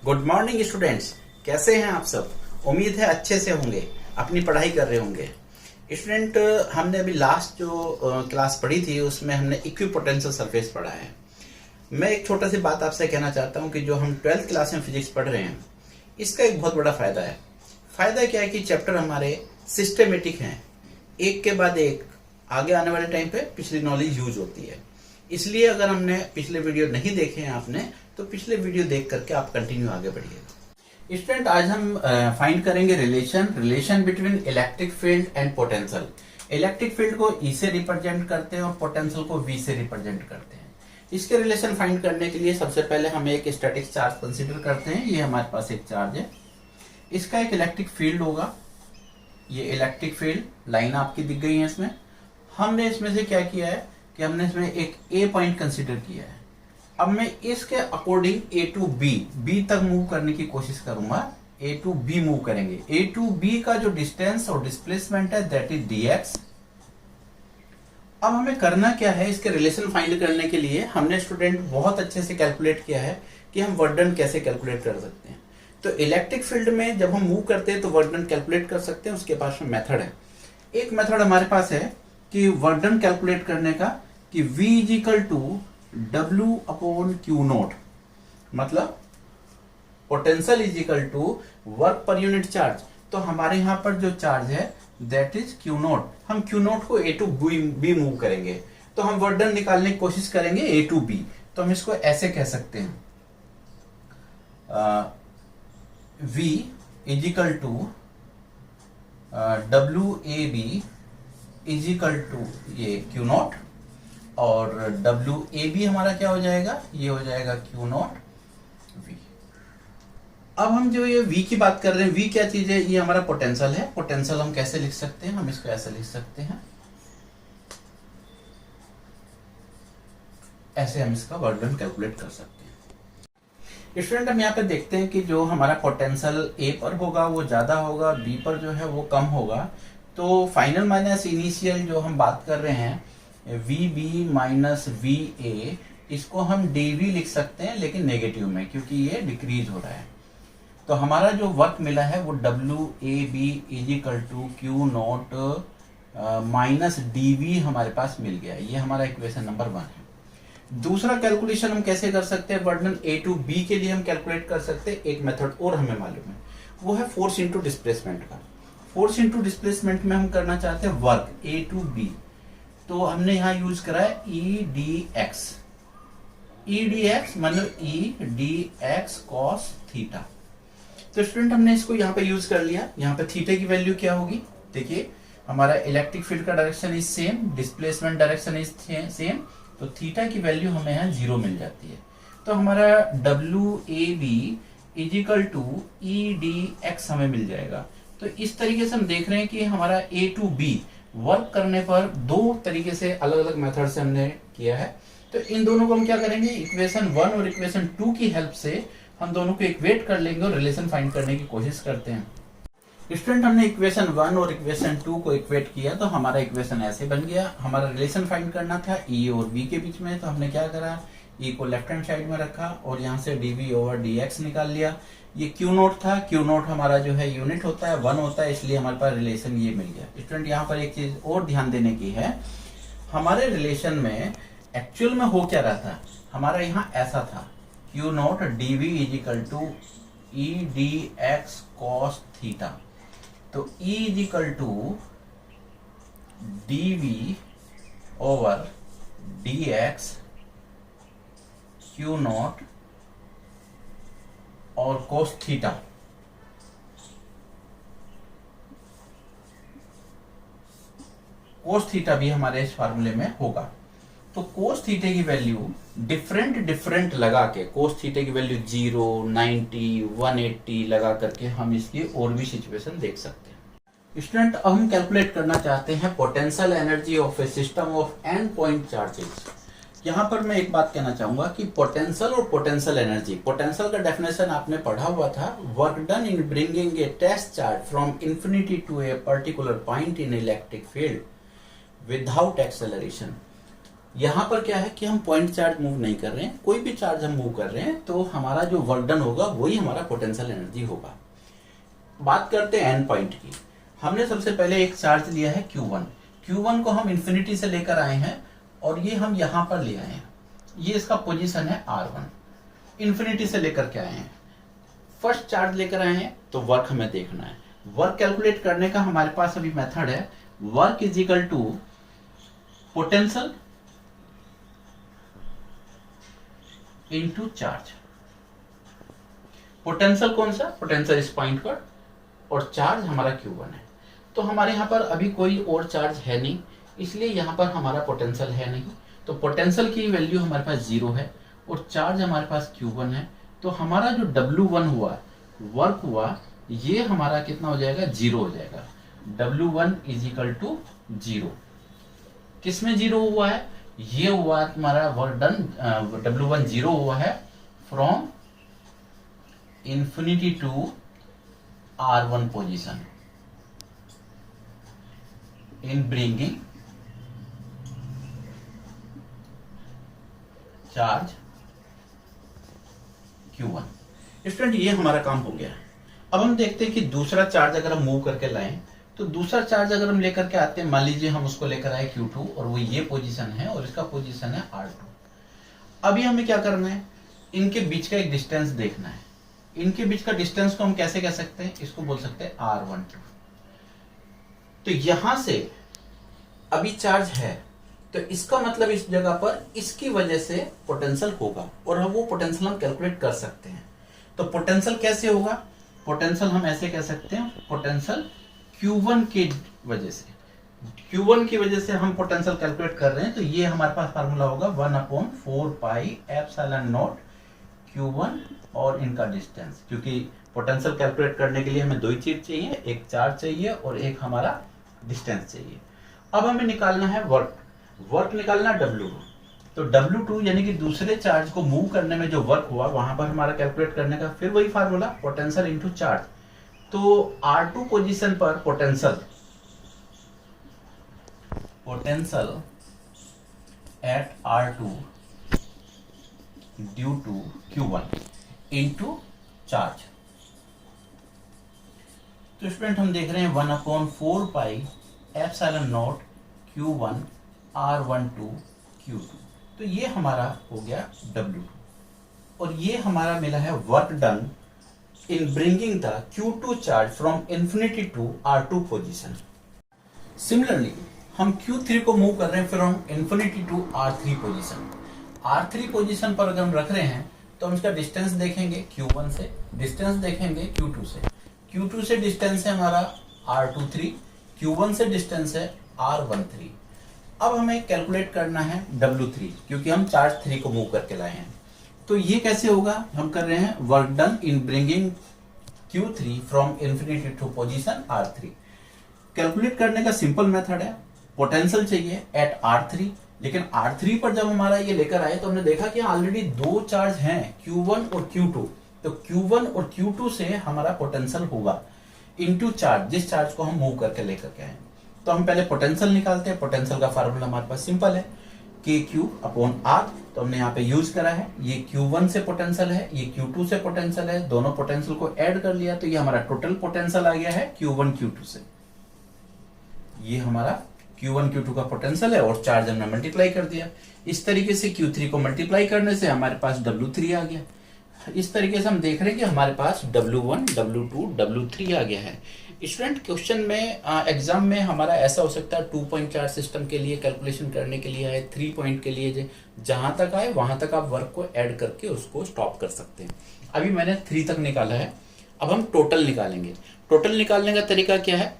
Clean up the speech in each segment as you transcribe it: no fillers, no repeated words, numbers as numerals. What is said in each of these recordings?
Good morning students, कैसे हैं आप सब। उम्मीद है अच्छे से होंगे, अपनी पढ़ाई कर रहे होंगे। स्टूडेंट, हमने अभी लास्ट जो क्लास पढ़ी थी उसमें हमने इक्विपोटेंशियल सरफेस पढ़ा है। मैं एक छोटा सी बात आपसे कहना चाहता हूं कि जो हम 12th क्लास में फिजिक्स पढ़ रहे हैं इसका एक बहुत बड़ा फायदा है। फायदा क्या है कि चैप्टर हमारे सिस्टमेटिक हैं, एक के बाद एक आगे आने वाले टाइम पे पिछली नॉलेज यूज होती है। इसलिए अगर हमने पिछले वीडियो नहीं देखे हैं आपने, तो पिछले वीडियो देख करके आप कंटिन्यू आगे बढ़िएगा। स्टूडेंट, आज हम फाइंड करेंगे relation between electric field and potential. Electric field को ई से रिप्रेजेंट करते हैं और पोटेंशियल को वी से रिप्रेजेंट करते हैं। इसके रिलेशन फाइंड करने के लिए सबसे पहले हम एक स्टैटिक चार्ज कंसीडर करते हैं। ये हमारे पास एक चार्ज है, इसका एक इलेक्ट्रिक फील्ड होगा। ये इलेक्ट्रिक फील्ड लाइन आपकी दिख गई है। इसमें हमने इसमें से क्या किया है कि हमने इसमें एक ए पॉइंट कंसीडर किया है। अब मैं इसके अकॉर्डिंग ए टू बी तक मूव करने की कोशिश करूंगा। ए टू बी मूव करेंगे। ए टू बी का जो डिस्टेंस और डिस्प्लेसमेंट है दैट इज dx। अब हमें करना क्या है, इसके रिलेशन फाइंड करने के लिए हमने स्टूडेंट बहुत अच्छे से कैलकुलेट किया है कि हम वर्क डन कैसे कैलकुलेट कर सकते हैं। तो इलेक्ट्रिक फील्ड में जब हम मूव करते हैं तो वर्क डन कैलकुलेट कर सकते हैं। उसके पास में मेथड है। एक मेथड हमारे पास है कि वर्क डन कैलकुलेट करने का कि V is equal to W upon q naught, मतलब potential is equal to work पर यूनिट चार्ज। तो हमारे यहां पर जो चार्ज है दैट इज क्यू नोट। हम क्यू नोट को ए टू बी मूव करेंगे, तो हम वर्क डन निकालने की कोशिश करेंगे ए टू बी। तो हम इसको ऐसे कह सकते हैं, V is equal to W A B is equal to ये क्यू नोट, और W ए बी हमारा क्या हो जाएगा, ये हो जाएगा क्यू नोट V। अब हम जो ये V की बात कर रहे हैं, V क्या चीज है, ये हमारा पोटेंशियल है। पोटेंशियल हम कैसे लिख सकते हैं, हम इसको ऐसे लिख सकते हैं, ऐसे हम इसका वर्क डन कैलकुलेट कर सकते हैं। स्टूडेंट, हम यहाँ पे देखते हैं कि जो हमारा पोटेंशियल A पर होगा वो ज्यादा होगा, B पर जो है वो कम होगा। तो फाइनल माइनस इनिशियल जो हम बात कर रहे हैं VB माइनस VA, इसको हम DV लिख सकते हैं लेकिन नेगेटिव में, क्योंकि ये डिक्रीज हो रहा है। तो हमारा जो वर्क मिला है वो WAB is equal to Q naught minus DV हमारे पास मिल गया। ये हमारा इक्वेशन नंबर 1 है। दूसरा कैलकुलेशन हम कैसे कर सकते हैं, work done A to B के लिए हम कैलकुलेट कर सकते हैं। एक मेथड और हमें मालूम है, वो है फोर्स इंटू डिस्प्लेसमेंट का। फोर्स इंटू डिस्प्लेसमेंट में हम करना चाहते हैं वर्क A टू B, तो हमने यहां यूज करा है EDX। EDX मतलब EDX cos थीटा। तो स्टूडेंट, हमने इसको यहाँ पे यूज कर लिया। यहाँ पे थीटा की वैल्यू क्या होगी, देखिए हमारा इलेक्ट्रिक फील्ड का direction is same, displacement direction is same, तो थीटा की वैल्यू हमें यहाँ 0 मिल जाती है। तो हमारा WAB is equal to EDX हमें मिल जाएगा। तो इस तरीके से हम देख रहे हैं कि हमारा A टू B वर्क करने पर दो तरीके से अलग अलग मेथड से हमने किया है। तो इन दोनों को हम क्या करेंगे, इक्वेशन 1 और इक्वेशन 2 की हेल्प से हम दोनों को इक्वेट कर लेंगे और रिलेशन फाइंड करने की कोशिश करते हैं। स्टूडेंट, हमने इक्वेशन 1 और इक्वेशन 2 को इक्वेट किया तो हमारा इक्वेशन ऐसे बन गया। हमारा रिलेशन फाइंड करना था E और V के बीच में, तो हमने क्या करा, E को लेफ्ट हैंड साइड में रखा और यहाँ से DV ओवर DX निकाल लिया। ये क्यू नोट था, क्यू नोट हमारा जो है यूनिट होता है 1 होता है, इसलिए हमारे पास रिलेशन ये मिल गया। स्टूडेंट, यहाँ पर एक चीज और ध्यान देने की है, हमारे रिलेशन में एक्चुअल में हो क्या रहा था, हमारा यहाँ ऐसा था Q naught DV is equal to EDX cos theta. तो E is equal to DV over DX Q naught और कोस थीटा। कोस थीटा भी हमारे इस फार्मूले में होगा। तो कोस थीटे की वैल्यू डिफरेंट लगा के, कोस थीटे की वैल्यू 0, 90, 180 लगा करके हम इसकी और भी सिचुएशन देख सकते हैं। स्टूडेंट, अब हम कैलकुलेट करना चाहते हैं potential energy of a system of N point charges. यहां पर मैं एक बात कहना चाहूंगा कि पोटेंशियल और पोटेंशियल एनर्जी, पोटेंशियल का डेफिनेशन आपने पढ़ा हुआ था, work done in bringing a test charge from infinity to a particular point in electric field without acceleration. यहाँ पर क्या है कि हम पॉइंट चार्ज मूव नहीं कर रहे हैं, कोई भी चार्ज हम मूव कर रहे हैं तो हमारा जो वर्क डन होगा वही हमारा पोटेंशियल एनर्जी होगा। बात करते हैं एंड पॉइंट की। हमने सबसे पहले एक चार्ज लिया है Q1। Q1 को हम इन्फिनिटी से लेकर आए हैं और ये हम यहां पर ले आए हैं। ये इसका पोजीशन है R1। इन्फिनिटी से लेकर के आए हैं, फर्स्ट चार्ज लेकर आए हैं तो वर्क हमें देखना है। वर्क कैलकुलेट करने का हमारे पास अभी मेथड है, work is equal to potential into charge. Potential कौन सा? पोटेंशियल इस पॉइंट पर और चार्ज हमारा Q1 है। तो हमारे यहाँ पर अभी कोई और चार्ज है नहीं, इसलिए यहाँ पर हमारा पोटेंशियल है नहीं, तो पोटेंशियल की वैल्यू हमारे पास 0 है और चार्ज हमारे पास Q1 है। तो हमारा जो W1 हुआ, वर्क हुआ, ये हमारा कितना हो जाएगा? 0 हो जाएगा। W1 is equal to 0। किसमें 0 हुआ है? ये हुआ हमारा वर्क डन, W1 0 हुआ है from infinity to R1 position in bringing charge Q1। Student ये हमारा काम हो गया। अब हम देखते हैं कि दूसरा चार्ज अगर हम मूव करके लाएं तो दूसरा चार्ज अगर हम लेकर के आते हैं, मान लीजिए हम उसको लेकर आए Q2 और वो ये पोजीशन है और इसका पोजीशन है R2। अभी हमें क्या करना है? इनके बीच का एक डिस्टेंस देखना है। इनके बीच का डिस्टेंस को हम कैसे कह सकते हैं? इसको बोल सकते हैं R12। तो यहां से अभी चार्ज है तो इसका मतलब इस जगह पर इसकी वजह से पोटेंशियल होगा और वो पोटेंशियल हम कैलकुलेट कर सकते हैं। तो पोटेंशियल कैसे होगा? पोटेंशियल हम ऐसे कह सकते हैं, पोटेंशियल Q1 की वजह से, Q1 की वजह से हम पोटेंशियल कैलकुलेट कर रहे हैं। तो ये हमारे पास फार्मूला होगा 1/4 पाई एप्सिलॉन नॉट Q1 और इनका डिस्टेंस, क्योंकि पोटेंशियल कैलकुलेट करने के लिए हमें दो ही चीज चाहिए, एक चार्ज चाहिए और एक हमारा डिस्टेंस चाहिए। अब हमें निकालना है वर्क निकालना W। तो W2 यानी कि दूसरे चार्ज को मूव करने में जो वर्क हुआ वहां पर हमारा कैलकुलेट करने का फिर वही फार्मूला, पोटेंशियल इनटू चार्ज। तो R2 पोजीशन पर potential at R2 due to Q1 into charge. तो स्टूडेंट हम देख रहे हैं 1/4 pi epsilon not Q1 R12 Q2। तो ये हमारा हो गया W2 और ये हमारा मिला है work done in bringing the Q2 charge from infinity to R2 position. Similarly हम Q3 को मूव कर रहे हैं from infinity to R3 position. R3 position पर अगर हम रख रहे हैं तो हम इसका डिस्टेंस देखेंगे Q1 से, डिस्टेंस देखेंगे Q2 से। Q2 से डिस्टेंस है हमारा R23, Q1 से डिस्टेंस है R13। अब हमें कैलकुलेट करना है W3, क्योंकि हम चार्ज 3 को मूव करके लाए हैं। तो ये कैसे होगा? हम कर रहे हैं work done in bringing Q3 from infinity to position R3। Calculate करने का सिंपल मेथड है, पोटेंशियल चाहिए एट R3, लेकिन R3 पर जब हमारा ये लेकर आए तो हमने देखा कि ऑलरेडी दो चार्ज हैं, Q1 और Q2। तो Q1 और Q2 से हमारा पोटेंशियल होगा इनटू चार्ज, जिस चार्ज को हम मूव करके लेकर के आए। तो हम पहले पोटेंशियल निकालते हैं। पोटेंशियल का फार्मूला हमारे पास सिंपल है, KQ/R। तो हमने यहाँ पे यूज करा है, ये Q1 से पोटेंशियल है, ये Q2 से पोटेंशियल है, दोनों पोटेंशियल को ऐड कर लिया तो ये हमारा टोटल पोटेंशियल आ गया है Q1 Q2 से। ये हमारा Q1 Q2 का पोटेंशियल है और चार्ज हमने मल्टीप्लाई कर दिया। इस तरीके से Q3 को मल्टीप्लाई करने से हमारे पास W3 आ गया। इस तरीके से हम देख रहे हैं कि हमारे पास W1, W2, W3 आ गया है। स्टूडेंट क्वेश्चन में एग्जाम में हमारा ऐसा हो सकता है 2 पॉइंट चार्ज सिस्टम के लिए कैलकुलेशन करने के लिए है, 3 पॉइंट के लिए जहां तक आए वहां तक आप वर्क को ऐड करके उसको स्टॉप कर सकते हैं। अभी मैंने 3 तक निकाला है, अब हम टोटल निकालेंगे। टोटल निकालने का तरीका क्या है?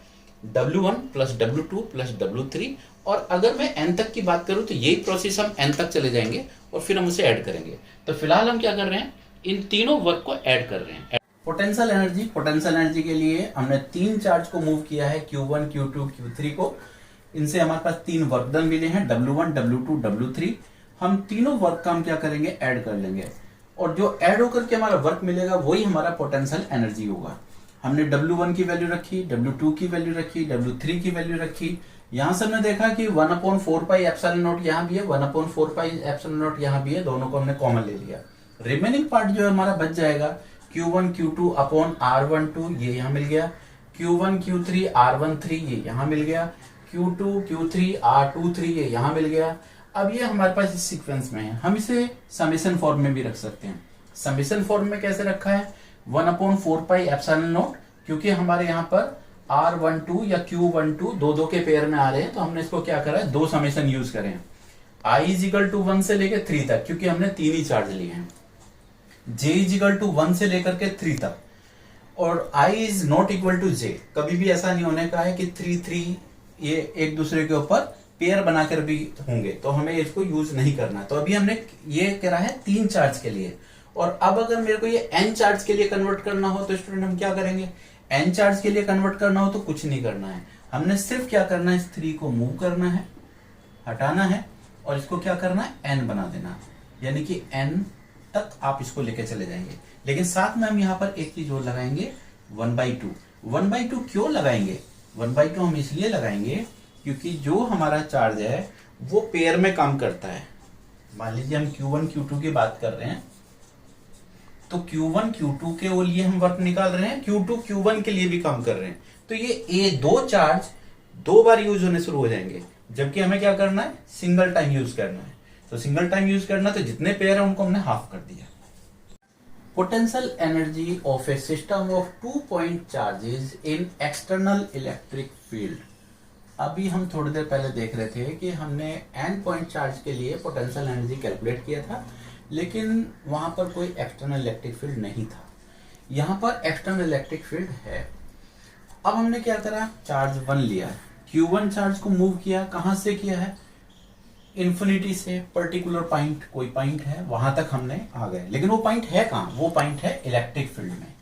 W1 plus W2 plus W3। और अगर मैं n तक की बात करूं तो यही प्रोसेस हम n तक चले जाएंगे और फिर हम उसे ऐड करेंगे। तो फिलहाल हम क्या कर रहे हैं, इन तीनों वर्क को ऐड कर रहे हैं। पोटेंशियल एनर्जी के लिए हमने 3 चार्ज को मूव किया है, Q1, Q2, Q3 को। इनसे हमारे पास 3 वर्क डन मिले हैं, W1, W2, W3। हम तीनों वर्क का हम क्या करेंगे, ऐड कर लेंगे और जो ऐड होकर के हमारा वर्क मिलेगा वही हमारा पोटेंशियल एनर्जी होगा। हमने W1 की वैल्यू रखी, W2 की वैल्यू रखी, W3 की वैल्यू रखी, यहां से हमने देखा कि 1/4 पाई एप्सिलॉन नॉट यहाँ भी है, 1/4 पाई एप्सिलॉन नॉट यहाँ भी है, दोनों को हमने कॉमन ले लिया। रिमेनिंग पार्ट जो है हमारा बच जाएगा Q1 Q2 अपॉन R12, ये यहाँ मिल गया। Q1 Q3 R13, ये यहाँ मिल गया। Q2 Q3 R23, ये यहाँ मिल गया। अब ये हमारे पास इस सीक्वेंस में है, हम इसे समेशन फॉर्म में भी रख सकते हैं। समेशन फॉर्म में कैसे रखा है, 1/4 पाई एप्सिलॉन नॉट, क्योंकि हमारे यहाँ पर R12 या Q12 दो के पेयर में आ रहे हैं, तो हमने इसको क्या करा है, 2 समेशन यूज करें। I इजिकल टू 1 से लेकर 3 तक, क्योंकि हमने 3 ही चार्ज लिए हैं। J इजिकल टू 1 से लेकर के 3 तक, और I is not equal to J। कभी भी ऐसा नहीं होने का है कि 3 ये एक दूसरे के ऊपर पेयर बनाकर भी होंगे, तो हमें इसको यूज नहीं करना। तो अभी हमने ये करा है 3 चार्ज के लिए, और अब अगर मेरे को ये n चार्ज के लिए कन्वर्ट करना हो तो स्टूडेंट हम क्या करेंगे, n चार्ज के लिए कन्वर्ट करना हो तो कुछ नहीं करना है, हमने सिर्फ क्या करना है, इस 3 को मूव करना है, हटाना है, और इसको क्या करना है, n बना देना, यानी कि n तक आप इसको लेके चले जाएंगे। लेकिन साथ में हम यहाँ पर एक चीज और लगाएंगे, 1/2। 1/2 क्यों लगाएंगे, 1/2 हम इसलिए लगाएंगे क्योंकि जो हमारा चार्ज है वो पेयर में काम करता है। मान लीजिए हम Q1 Q2 की बात कर रहे हैं, तो Q1 Q2 के लिए हम वर्क निकाल रहे हैं, Q2 Q1 के लिए भी काम कर रहे हैं, तो ये 2 चार्ज 2 बार यूज होने शुरू हो जाएंगे, जबकि हमें क्या करना है, सिंगल टाइम यूज करना है। तो सिंगल टाइम यूज करना, तो जितने पेयर है उनको हमने हाफ कर दिया। Potential energy of a system of 2 point charges in external electric field. अभी हम थोड़ी देर पहले देख रहे थे कि हमने n पॉइंट चार्ज के लिए पोटेंशियल एनर्जी कैलकुलेट किया था, लेकिन वहां पर कोई एक्सटर्नल इलेक्ट्रिक फील्ड नहीं था। यहां पर एक्सटर्नल इलेक्ट्रिक फील्ड है। अब हमने क्या करा, चार्ज 1 लिया, Q1 चार्ज को मूव किया, कहां से किया है, इन्फिनिटी से पर्टिकुलर पॉइंट, कोई पॉइंट है वहां तक हमने आ गए, लेकिन वो पॉइंट है कहां, वो पॉइंट है इलेक्ट्रिक फील्ड में,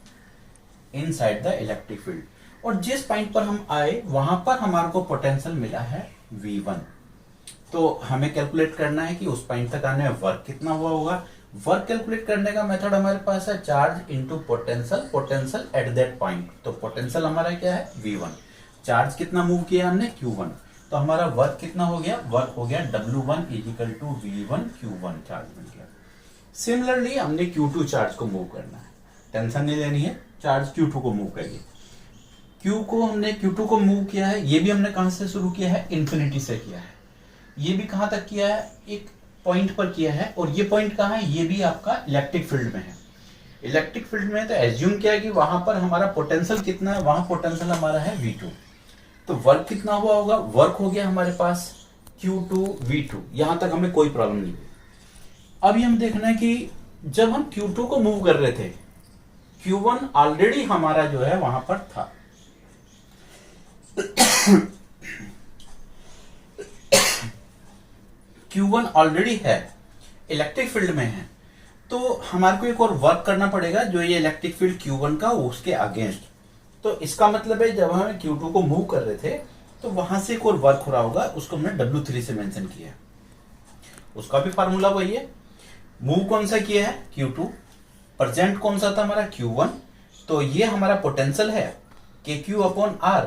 इनसाइड द इलेक्ट्रिक फील्ड। और जिस पॉइंट पर हम आए वहां पर हमारे को पोटेंशियल मिला है V1। तो हमें कैलकुलेट करना है कि उस पॉइंट तक आने में वर्क कितना हुआ होगा। वर्क कैलकुलेट करने का मेथड हमारे पास है charge into potential, potential at that point. तो पोटेंशियल हमारा क्या है, V1। चार्ज कितना मूव किया हमने, Q1, तो हमारा वर्क कितना हो गया, वर्क हो गया W1 is equal to V1 Q1 charge बन गया। सिमिलरली हमने Q2 चार्ज को मूव करना है, टेंशन नहीं लेनी है, चार्ज Q2 को मूव करिए। Q2 को मूव किया है, ये भी हमने कहां से शुरू किया है, इन्फिनिटी से किया है। ये भी कहां तक किया है, एक पॉइंट पर किया है, और ये पॉइंट कहां है, ये भी आपका इलेक्ट्रिक फील्ड में है। इलेक्ट्रिक फील्ड में तो एज्यूम किया है कि वहां पर हमारा पोटेंशियल कितना है, वहां पोटेंशियल हमारा है V2। तो वर्क कितना हुआ होगा, वर्क हो गया हमारे पास Q2 V2, यहां तक हमें कोई प्रॉब्लम नहीं हुई। अभी हम देखना है कि जब हम Q2 को मूव कर रहे थे, Q1 ऑलरेडी हमारा जो है वहां पर था। Q1 ऑलरेडी है, इलेक्ट्रिक फील्ड में है, तो हमारे को एक और वर्क करना पड़ेगा जो ये इलेक्ट्रिक फील्ड Q1 का उसके अगेंस्ट। तो इसका मतलब है जब हम Q2 को मूव कर रहे थे तो वहां से एक और वर्क हो रहा होगा, उसको हमने W3 से मेंशन किया। उसका भी फार्मूला वही है, मूव कौन सा किया है, Q2, प्रेजेंट कौन सा था हमारा, Q1। तो ये हमारा पोटेंशियल है KQ अपॉन R,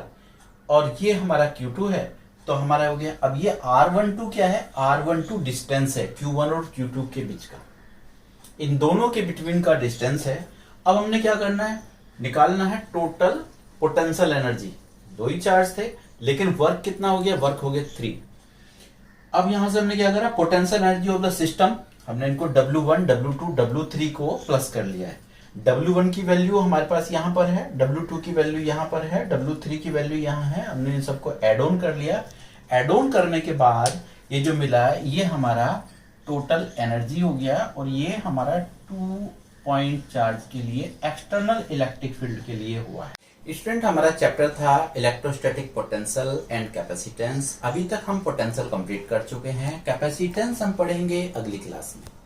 और ये हमारा Q2 है, तो हमारा हो गया। अब ये R12 क्या है, R12 डिस्टेंस है Q1 और Q2 के बीच का, इन दोनों के बिटवीन का डिस्टेंस है। अब हमने क्या करना है, निकालना है टोटल पोटेंशियल एनर्जी। 2 ही चार्ज थे, लेकिन वर्क कितना हो गया, वर्क हो गया 3। अब यहां से हमने क्या करा, potential energy of the system, हमने इनको W1 W2 W3 को प्लस कर लिया है। W1 की वैल्यू हमारे पास यहां पर है, W2 की वैल्यू यहां पर है, W3 की वैल्यू यहां है, हमने इन सबको एड ऑन कर लिया। एड ऑन करने के बाद ये जो मिला है ये हमारा टोटल एनर्जी हो गया, और ये हमारा 2 पॉइंट चार्ज के लिए एक्सटर्नल इलेक्ट्रिक फील्ड के लिए हुआ है। स्टूडेंट, हमारा चैप्टर था इलेक्ट्रोस्टैटिक पोटेंशियल एंड कैपेसिटेंस। अभी तक हम पोटेंशियल कंप्लीट कर चुके हैं, कैपेसिटेंस हम पढ़ेंगे अगली क्लास में।